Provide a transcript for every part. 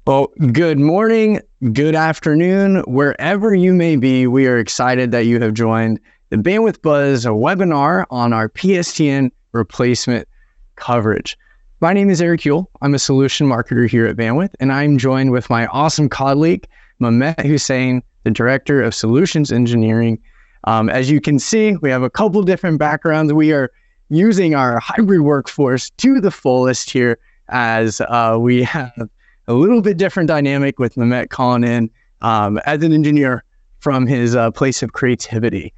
Well, good morning, good afternoon, wherever you may be. We are excited that you have joined the Bandwidth Buzz webinar on our PSTN replacement coverage. My name is Eric Yule. I'm a solution marketer here at Bandwidth, and I'm joined with my awesome colleague, Mehmet Hussein, the Director of Solutions Engineering. As you can see, we have a couple different backgrounds. We are using our hybrid workforce to the fullest here as we have a little bit different dynamic with Mehmet calling in as an engineer from his place of creativity.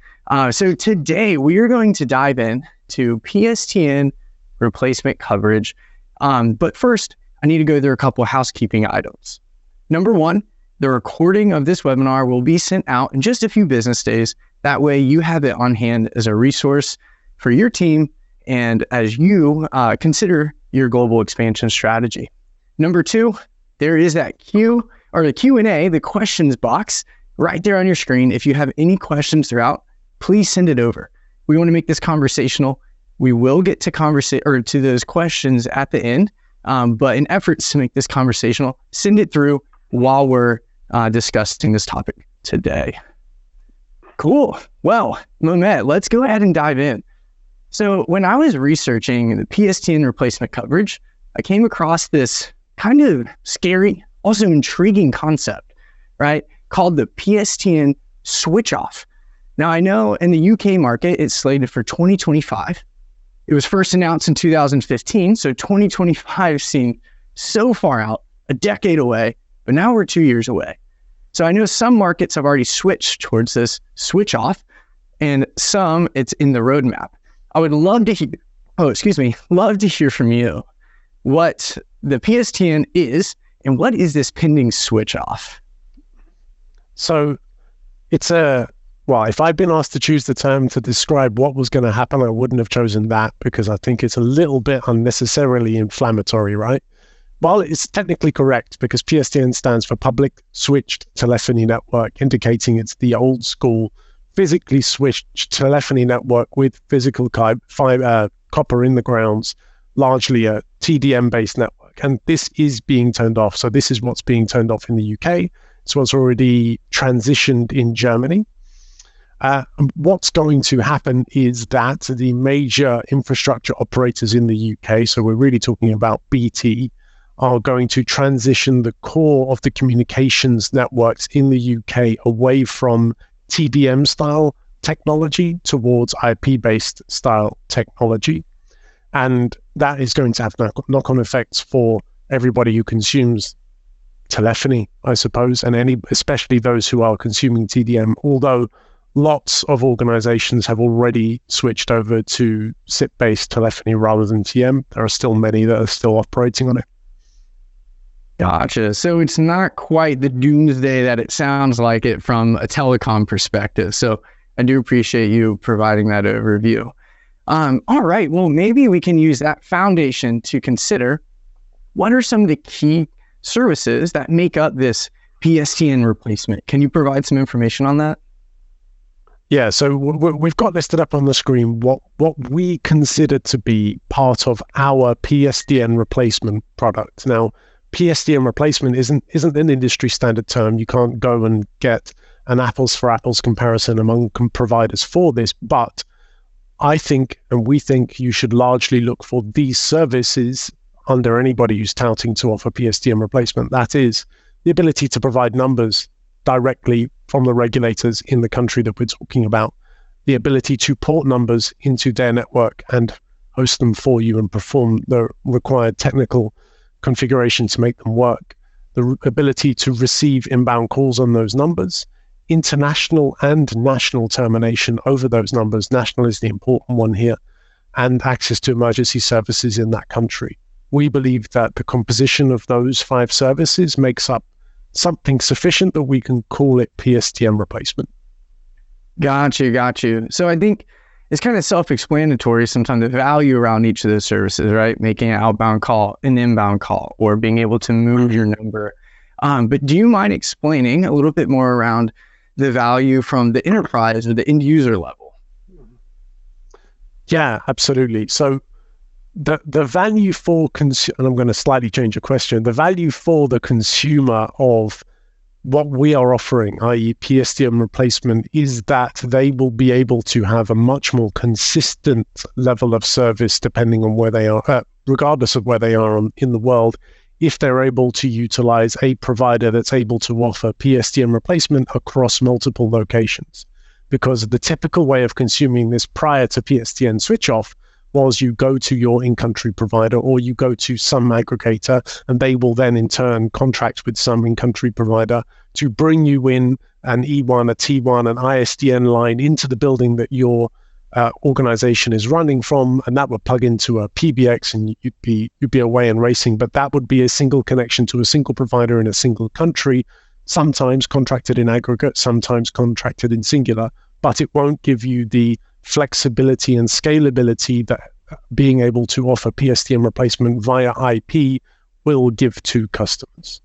So today we are going to dive in to PSTN replacement coverage. But first, I need to go through a couple of housekeeping items. Number one, the recording of this webinar will be sent out in just a few business days. That way you have it on hand as a resource for your team and as you consider your global expansion strategy. Number two, there is that the Q&A, the questions box right there on your screen. If you have any questions throughout, please send it over. We want to make this conversational. We will get to to those questions at the end, but in efforts to make this conversational, send it through while we're discussing this topic today. Cool. Well, Mehmet, let's go ahead and dive in. So when I was researching the PSTN replacement coverage, I came across this kind of scary, also intriguing concept, right? Called the PSTN switch off. Now I know in the UK market, it's slated for 2025. It was first announced in 2015. So 2025 seemed so far out, a decade away, but now we're 2 years away. So I know some markets have already switched towards this switch off and some it's in the roadmap. I would love to hear from you what the PSTN is, and what is this pending switch off? So it's if I'd been asked to choose the term to describe what was going to happen, I wouldn't have chosen that because I think it's a little bit unnecessarily inflammatory, right? While it's technically correct because PSTN stands for Public Switched Telephony Network, indicating it's the old school physically switched telephony network with physical copper in the grounds, largely a TDM-based network. And this is being turned off. So this is what's being turned off in the UK. It's what's already transitioned in Germany. What's going to happen is that the major infrastructure operators in the UK, so we're really talking about BT, are going to transition the core of the communications networks in the UK away from TDM-style technology towards IP-based style technology. And that is going to have knock-on effects for everybody who consumes telephony, I suppose, and especially those who are consuming TDM, although lots of organizations have already switched over to SIP-based telephony rather than TM. There are still many that are still operating on it. Gotcha. So it's not quite the doomsday that it sounds like it from a telecom perspective. So I do appreciate you providing that overview. All right, well, maybe we can use that foundation to consider what are some of the key services that make up this PSTN replacement. Can you provide some information on that? Yeah, so we've got listed up on the screen what we consider to be part of our PSTN replacement product. Now, PSTN replacement isn't an industry standard term. You can't go and get an apples for apples comparison among providers for this, but I think, and we think, you should largely look for these services under anybody who's touting to offer PSTN replacement. That is the ability to provide numbers directly from the regulators in the country that we're talking about, the ability to port numbers into their network and host them for you and perform the required technical configuration to make them work, the ability to receive inbound calls on those numbers, international and national termination over those numbers. National is the important one here, and access to emergency services in that country. We believe that the composition of those 5 services makes up something sufficient that we can call it PSTN replacement. Got you. So I think it's kind of self-explanatory sometimes the value around each of those services, right? Making an outbound call, an inbound call, or being able to move your number. But do you mind explaining a little bit more around the value from the enterprise or the end user level? Yeah, absolutely. So the value for and I'm going to slightly change the question. The value for the consumer of what we are offering, i.e. PSTN replacement, is that they will be able to have a much more consistent level of service depending on where they are, regardless of where they are in the world, if they're able to utilize a provider that's able to offer PSTN replacement across multiple locations. Because the typical way of consuming this prior to PSTN switch off was you go to your in-country provider or you go to some aggregator, and they will then in turn contract with some in-country provider to bring you in an E1, a T1, an ISDN line into the building that your organization is running from, and that would plug into a PBX and you'd be away and racing. But that would be a single connection to a single provider in a single country, sometimes contracted in aggregate, sometimes contracted in singular, but it won't give you the flexibility and scalability that being able to offer PSTN replacement via IP will give to customers.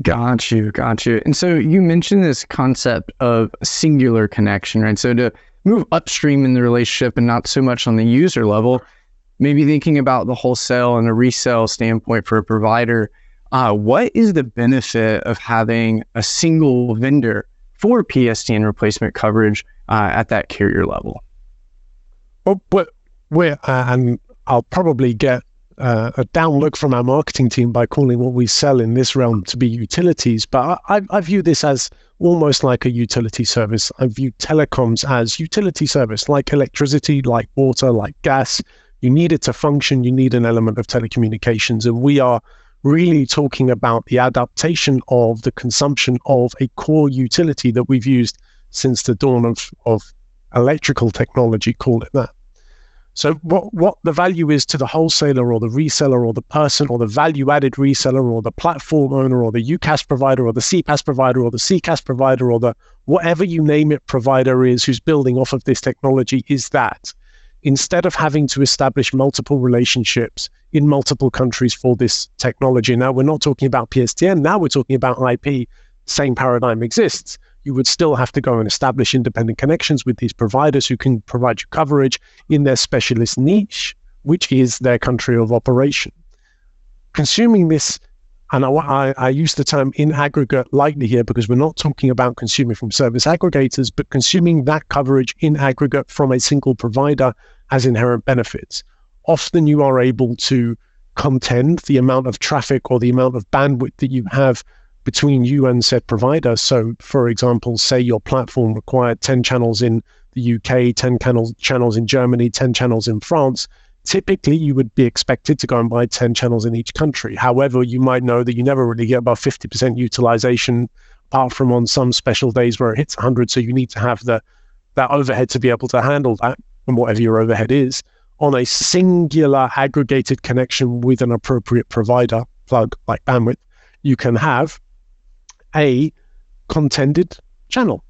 Got you. And so you mentioned this concept of singular connection, right? So to move upstream in the relationship and not so much on the user level, maybe thinking about the wholesale and a resale standpoint for a provider, what is the benefit of having a single vendor for PSTN replacement coverage at that carrier level? Well, and I'll probably get a down look from our marketing team by calling what we sell in this realm to be utilities, but I view this as almost like a utility service. I view telecoms as utility service, like electricity, like water, like gas. You need it to function, you need an element of telecommunications, and we are really talking about the adaptation of the consumption of a core utility that we've used since the dawn of electrical technology, call it that. So what the value is to the wholesaler or the reseller or the person or the value-added reseller or the platform owner or the UCaaS provider or the CPaaS provider or the CCaaS provider or the whatever you name it provider is who's building off of this technology is that instead of having to establish multiple relationships in multiple countries for this technology, now we're not talking about PSTN, now we're talking about IP, same paradigm exists. You would still have to go and establish independent connections with these providers who can provide you coverage in their specialist niche, which is their country of operation. Consuming this, and I use the term in aggregate lightly here because we're not talking about consuming from service aggregators, but consuming that coverage in aggregate from a single provider has inherent benefits. Often you are able to contend the amount of traffic or the amount of bandwidth that you have between you and said provider. So for example, say your platform required 10 channels in the UK, 10 channels in Germany, 10 channels in France. Typically, you would be expected to go and buy 10 channels in each country. However, you might know that you never really get above 50% utilization, apart from on some special days where it hits 100. So you need to have that overhead to be able to handle that, and whatever your overhead is, on a singular aggregated connection with an appropriate provider plug like bandwidth. You can have a contended channel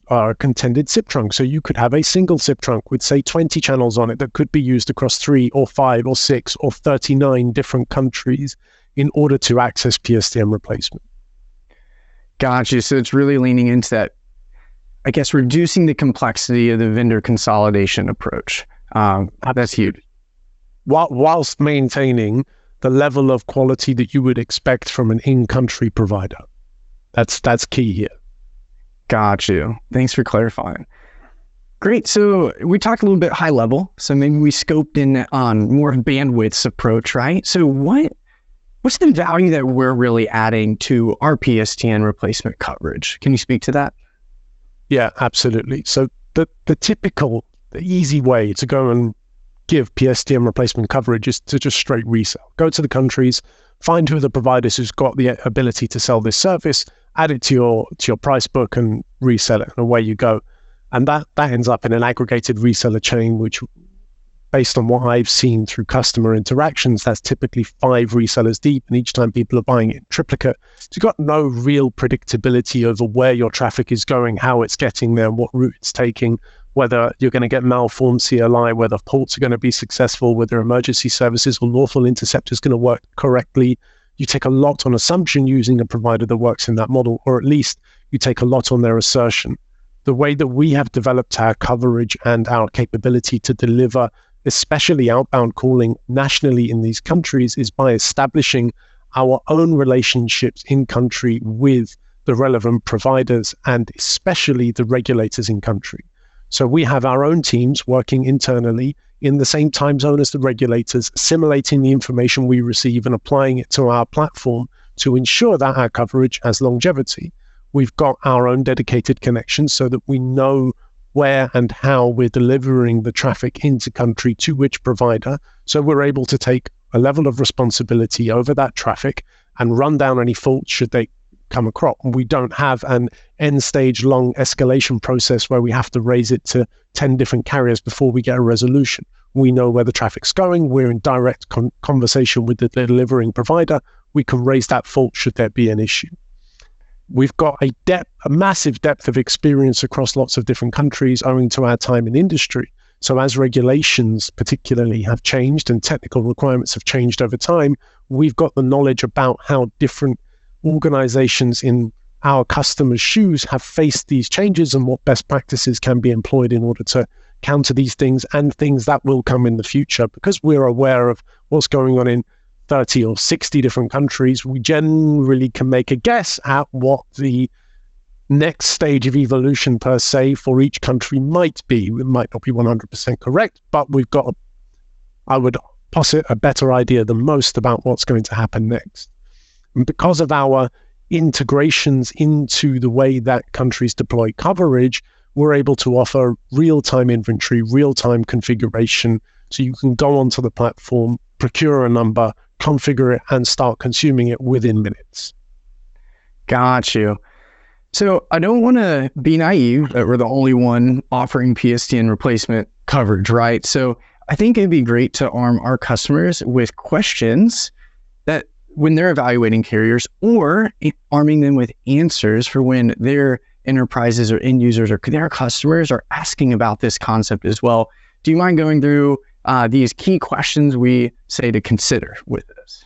or a contended SIP trunk. So you could have a single SIP trunk with, say, 20 channels on it that could be used across 3 or 5 or 6 or 39 different countries in order to access PSTN replacement. Gotcha. So it's really leaning into that, I guess, reducing the complexity of the vendor consolidation approach. That's huge. Whilst maintaining the level of quality that you would expect from an in-country provider. That's key here. Got you. Thanks for clarifying. Great. So we talked a little bit high level. So maybe we scoped in on more bandwidth's approach, right? So what's the value that we're really adding to our PSTN replacement coverage? Can you speak to that? Yeah, absolutely. So the easy way to go and give PSTN replacement coverage is to just straight resell. Go to the countries, find who are the providers who's got the ability to sell this service, add it to your price book and resell it, and away you go. And that ends up in an aggregated reseller chain, which, based on what I've seen through customer interactions, that's typically 5 resellers deep, and each time people are buying it in triplicate. So you've got no real predictability over where your traffic is going, how it's getting there, what route it's taking, whether you're going to get malformed CLI, whether ports are going to be successful, whether emergency services or lawful intercept is going to work correctly. You take a lot on assumption using a provider that works in that model, or at least you take a lot on their assertion. The way that we have developed our coverage and our capability to deliver especially outbound calling nationally in these countries, is by establishing our own relationships in country with the relevant providers and especially the regulators in country. So we have our own teams working internally in the same time zone as the regulators, simulating the information we receive and applying it to our platform to ensure that our coverage has longevity. We've got our own dedicated connections so that we know where and how we're delivering the traffic into country to which provider. So we're able to take a level of responsibility over that traffic and run down any faults should they come across. We don't have an end stage long escalation process where we have to raise it to 10 different carriers before we get a resolution. We know where the traffic's going. We're in direct conversation with the delivering provider. We can raise that fault should there be an issue. We've got a massive depth of experience across lots of different countries owing to our time in industry. So as regulations particularly have changed and technical requirements have changed over time, we've got the knowledge about how different organizations in our customers' shoes have faced these changes and what best practices can be employed in order to counter these things and things that will come in the future. Because we're aware of what's going on in 30 or 60 different countries, we generally can make a guess at what the next stage of evolution per se for each country might be. It might not be 100% correct, but we've got, I would posit, a better idea than most about what's going to happen next. And because of our integrations into the way that countries deploy coverage, we're able to offer real-time inventory, real-time configuration, so you can go onto the platform, procure a number, configure it, and start consuming it within minutes. Got you. So I don't want to be naive that we're the only one offering PSTN replacement coverage, right? So I think it'd be great to arm our customers with questions that when they're evaluating carriers, or arming them with answers for when their enterprises or end users or their customers are asking about this concept as well. Do you mind going through these key questions we say to consider with this?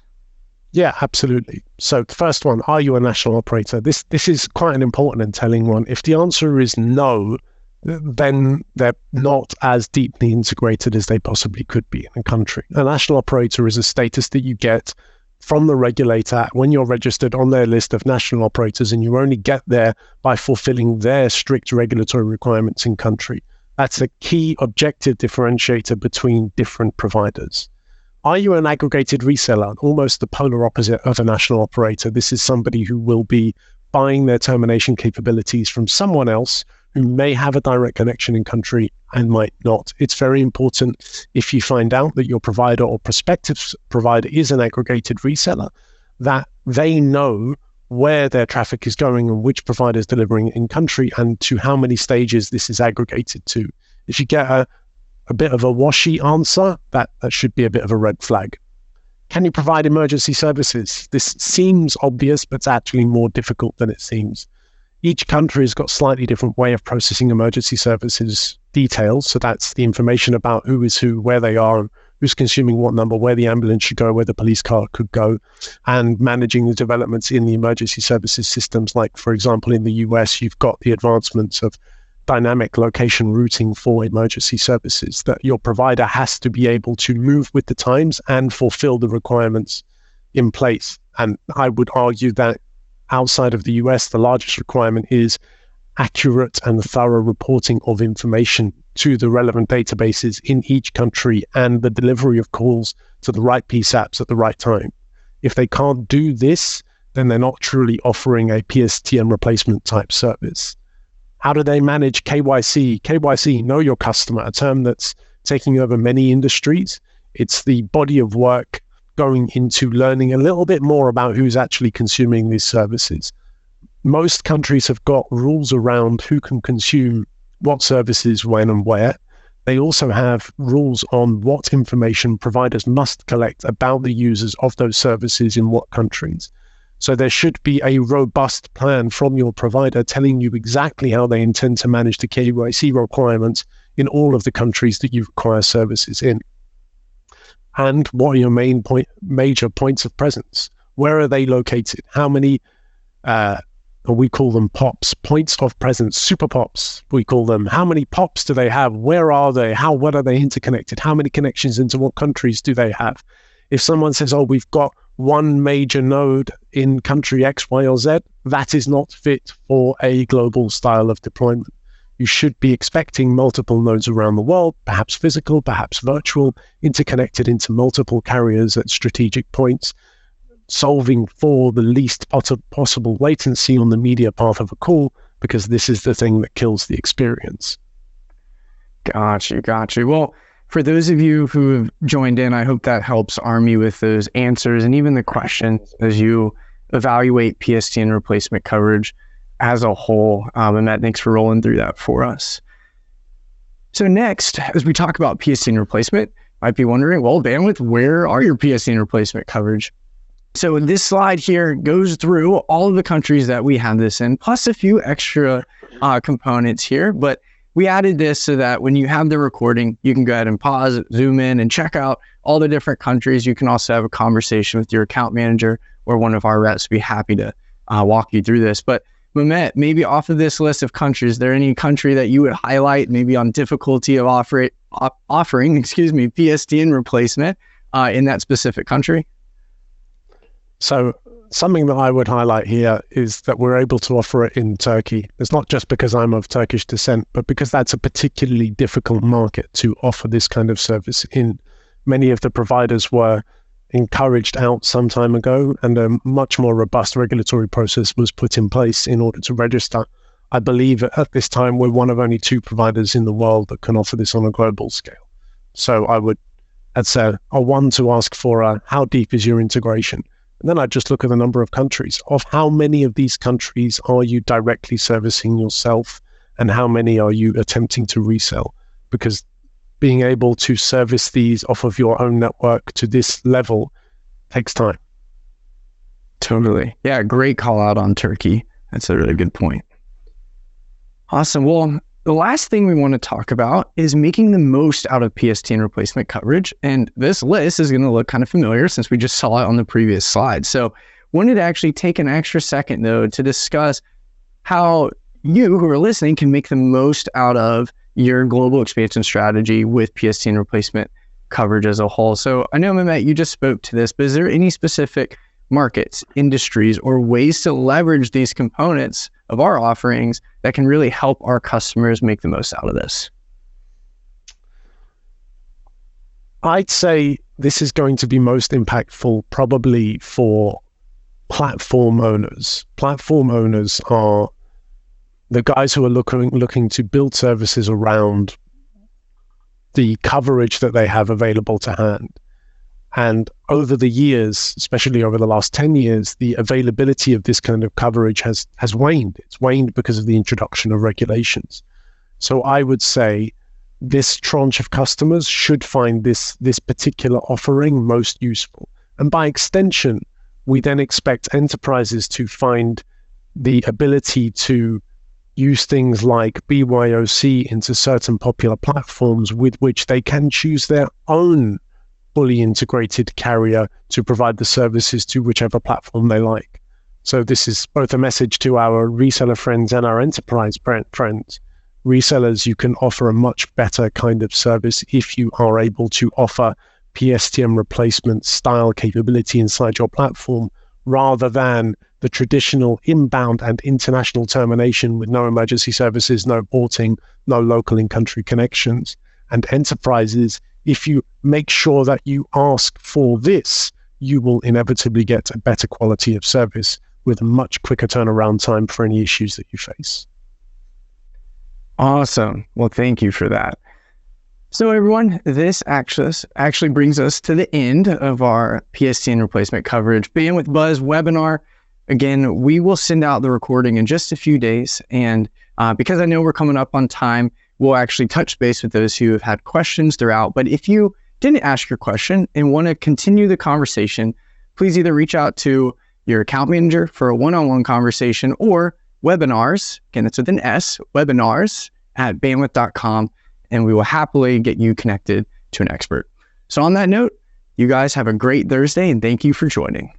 Yeah, absolutely. So the first one, are you a national operator? This is quite an important and telling one. If the answer is no, then they're not as deeply integrated as they possibly could be in a country. A national operator is a status that you get from the regulator when you're registered on their list of national operators, and you only get there by fulfilling their strict regulatory requirements in country. That's a key objective differentiator between different providers. Are you an aggregated reseller? Almost the polar opposite of a national operator. This is somebody who will be buying their termination capabilities from someone else who may have a direct connection in country and might not. It's very important, if you find out that your provider or prospective provider is an aggregated reseller, that they know where their traffic is going and which provider is delivering in country and to how many stages this is aggregated to. If you get a bit of a washy answer, that should be a bit of a red flag. Can you provide emergency services? This seems obvious, but it's actually more difficult than it seems. Each country has got a slightly different way of processing emergency services details. So that's the information about who is who, where they are, and who's consuming what number, where the ambulance should go, where the police car could go, and managing the developments in the emergency services systems. Like, for example, in the US, you've got the advancements of dynamic location routing for emergency services, that your provider has to be able to move with the times and fulfill the requirements in place. And I would argue that outside of the US, the largest requirement is accurate and thorough reporting of information to the relevant databases in each country and the delivery of calls to the right PSAPs at the right time. If they can't do this, then they're not truly offering a PSTN replacement type service. How do they manage KYC? KYC, know your customer, a term that's taking over many industries. It's the body of work going into learning a little bit more about who's actually consuming these services. Most countries have got rules around who can consume what services, when and where. They also have rules on what information providers must collect about the users of those services in what countries. So there should be a robust plan from your provider telling you exactly how they intend to manage the KYC requirements in all of the countries that you require services in. And what are your major points of presence? Where are they located? How many and we call them POPs, points of presence, super POPs. We call them. How many POPs do they have? Where are they? What are they interconnected? How many connections into what countries do they have? If someone says, oh, we've got one major node in country X, Y, or Z, that is not fit for a global style of deployment. You should be expecting multiple nodes around the world, perhaps physical, perhaps virtual, interconnected into multiple carriers at strategic points, solving for the least possible latency on the media path of a call, because this is the thing that kills the experience. Got you. Well, for those of you who have joined in, I hope that helps arm you with those answers and even the questions as you evaluate PSTN replacement coverage as a whole. And Matt, thanks for rolling through that for us. So next, as we talk about PSTN replacement, you might be wondering, well, Bandwidth, where are your PSTN replacement coverage? So this slide here goes through all of the countries that we have this in, plus a few extra components here. But we added this so that when you have the recording, you can go ahead and pause, zoom in, and check out all the different countries. You can also have a conversation with your account manager or one of our reps. Be happy to walk you through this. But Mehmet, maybe off of this list of countries, is there any country that you would highlight maybe on difficulty of offering PSTN replacement in that specific country? So something that I would highlight here is that we're able to offer it in Turkey. It's not just because I'm of Turkish descent, but because that's a particularly difficult market to offer this kind of service in. Many of the providers were encouraged out some time ago, and a much more robust regulatory process was put in place in order to register. I believe at this time we're one of only 2 providers in the world that can offer this on a global scale. So that's a one to ask for how deep is your integration? And then I just look at the number of countries. Of how many of these countries are you directly servicing yourself, and how many are you attempting to resell? Because being able to service these off of your own network to this level takes time. Totally. Yeah, great call out on Turkey. That's a really good point. Awesome. Well, the last thing we want to talk about is making the most out of PSTN replacement coverage. And this list is going to look kind of familiar since we just saw it on the previous slide. So wanted to actually take an extra second, though, to discuss how you who are listening can make the most out of your global expansion strategy with PSTN replacement coverage as a whole. So I know, Mehmet, you just spoke to this, but is there any specific markets, industries, or ways to leverage these components of our offerings that can really help our customers make the most out of this? I'd say this is going to be most impactful probably for platform owners. Platform owners are the guys who are looking to build services around the coverage that they have available to hand. And over the years, especially over the last 10 years, the availability of this kind of coverage has waned. It's waned because of the introduction of regulations. So I would say this tranche of customers should find this particular offering most useful. And by extension, we then expect enterprises to find the ability to use things like BYOC into certain popular platforms with which they can choose their own fully integrated carrier to provide the services to whichever platform they like. So this is both a message to our reseller friends and our enterprise friends. Resellers, you can offer a much better kind of service if you are able to offer PSTN replacement style capability inside your platform, rather than the traditional inbound and international termination with no emergency services, no porting, no local in-country connections. And enterprises, if you make sure that you ask for this, you will inevitably get a better quality of service with a much quicker turnaround time for any issues that you face. Awesome. Well, thank you for that. So everyone, this actually brings us to the end of our PSTN replacement coverage Bandwidth Buzz webinar. Again, we will send out the recording in just a few days. And because I know we're coming up on time, we'll actually touch base with those who have had questions throughout. But if you didn't ask your question and want to continue the conversation, please either reach out to your account manager for a one-on-one conversation, or webinars, again, it's with an S, webinars@bandwidth.com, and we will happily get you connected to an expert. So on that note, you guys have a great Thursday, and thank you for joining.